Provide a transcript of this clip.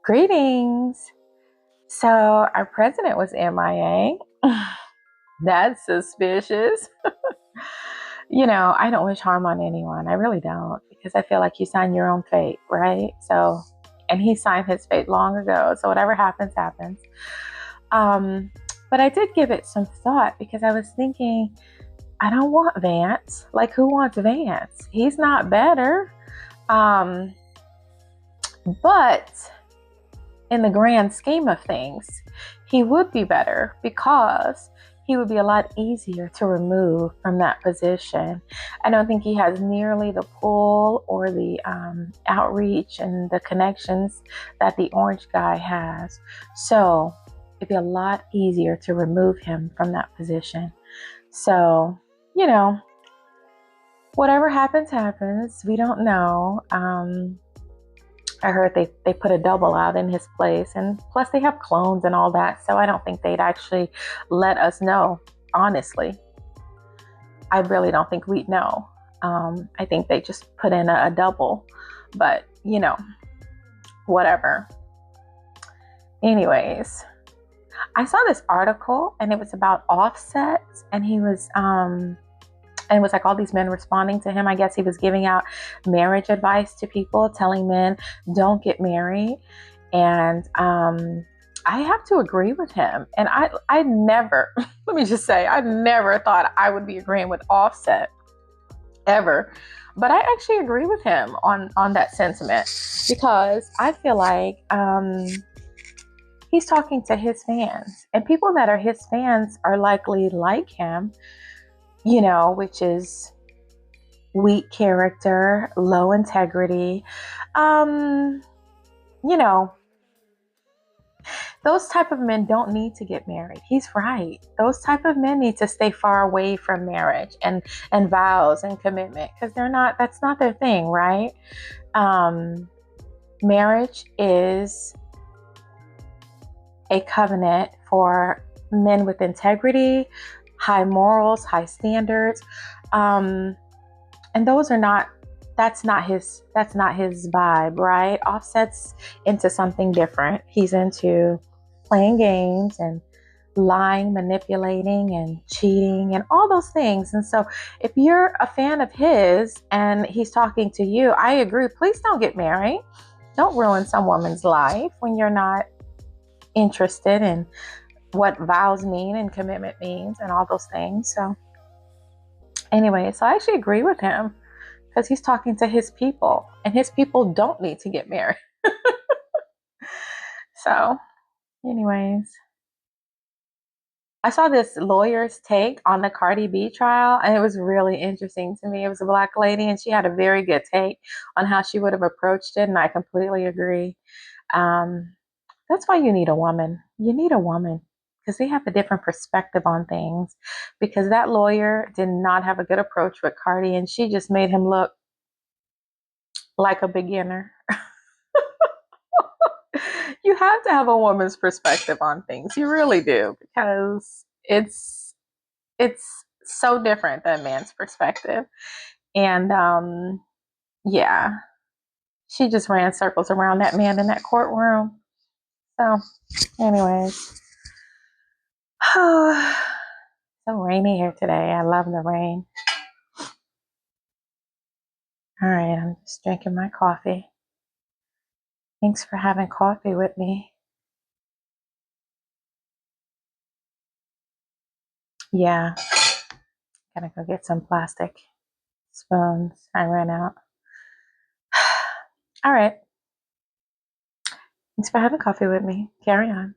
Greetings. So, our president was MIA. That's suspicious. I don't wish harm on anyone. I really don't, because I feel like you sign your own fate, right? So, and he signed his fate long ago. So, whatever happens, happens. Um, but I did give it some thought because I was thinking, I don't want Vance. Like, who wants Vance? He's not better. Um, but in the grand scheme of things, he would be better because he would be a lot easier to remove from that position. I don't think he has nearly the pull or the outreach and the connections that the orange guy has. So it'd be a lot easier to remove him from that position. So, whatever happens, happens. We don't know. I heard they put a double out in his place, and plus they have clones and all that, so I don't think they'd actually let us know. Honestly, I really don't think we'd know. I think they just put in a double, but whatever. Anyways, I saw this article and it was about Offset, and he was and it was like all these men responding to him. I guess he was giving out marriage advice to people, telling men don't get married. And I have to agree with him. And I never, let me just say, I never thought I would be agreeing with Offset ever. But I actually agree with him on that sentiment, because I feel like he's talking to his fans, and people that are his fans are likely like him, which is weak character, low integrity. Um, you know, those type of men don't need to get married. He's right. Those type of men need to stay far away from marriage and vows and commitment, because that's not their thing, right? Marriage is a covenant for men with integrity, high morals, high standards. And that's not his vibe, right? Offset's into something different. He's into playing games and lying, manipulating, and cheating and all those things. And so if you're a fan of his and he's talking to you, I agree. Please don't get married. Don't ruin some woman's life when you're not interested in what vows mean and commitment means and all those things. So anyway, so I actually agree with him, because he's talking to his people, and his people don't need to get married. So anyways, I saw this lawyer's take on the Cardi B trial, and it was really interesting to me. It was a Black lady, and she had a very good take on how she would have approached it, and I completely agree. Um, that's why you need a woman. You need a woman, because they have a different perspective on things. Because that lawyer did not have a good approach with Cardi, and she just made him look like a beginner. You have to have a woman's perspective on things. You really do, because it's so different than man's perspective. And yeah, she just ran circles around that man in that courtroom. So, anyways, oh, so rainy here today. I love the rain. All right, I'm just drinking my coffee. Thanks for having coffee with me. Yeah, gotta go get some plastic spoons. I ran out. All right. Thanks for having coffee with me. Carry on.